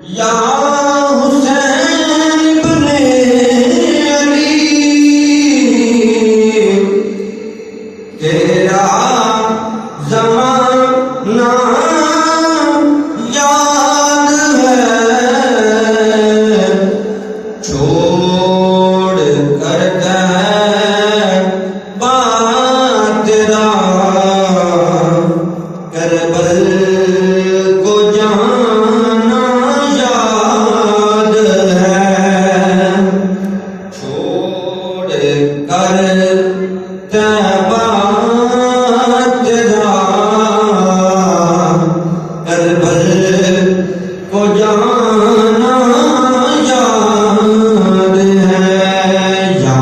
یا حسین ابن علی تیرا زمانہ یاد ہے چھوڑ کر تیرا کربل کو جانا یاد ہے چھوڑ کر تیرا کربل کو جانا یاد ہے یا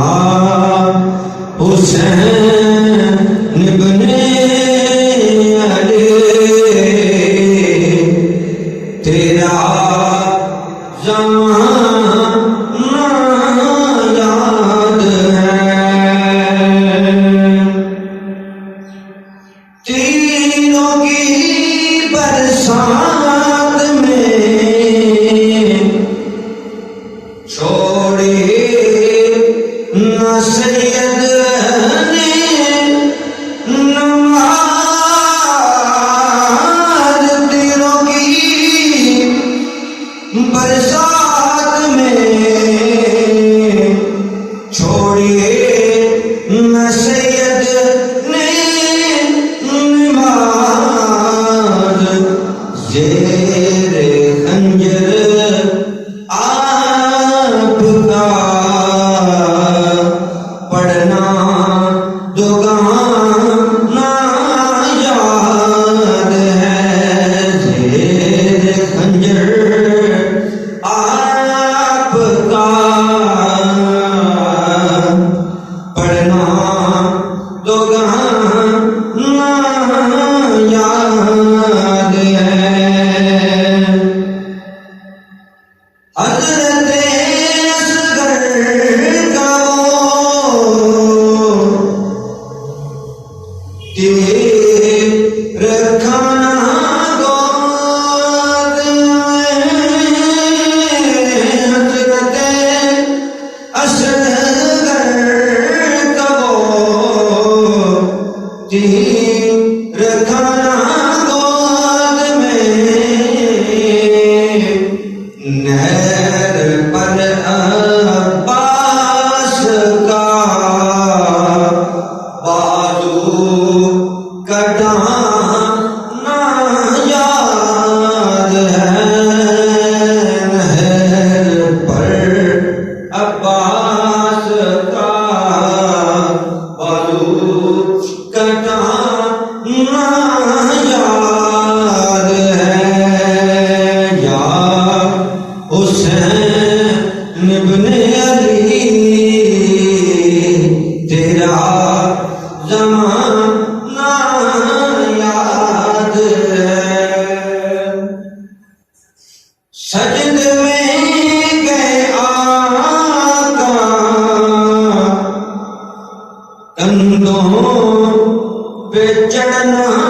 حسین ابن علی تیرا زمانہ یاد ہے تینوں کی برسات میں چھوڑے نہ سید نے نماز تینوں کی برسات میں چھوڑے نہ سید نے نماز زیر خنجر آپ کا پڑھنا دوگانا یاد ہے زیر خنجر آپ کا پڑھنا دوگانا یاد ہے حضرت اصغر کا تیر کھانا گود میں حضرت اصغر کا تیر کھانا گود میں نہر پر عباس کا بازو کٹانا یاد ہے نہر پر عباس کا بازو کٹانا یاد ہے یا حسین ابن علی تیرا زمانہ یاد ہے سجد میں گئے آقا کندھوں پہ چڑھنا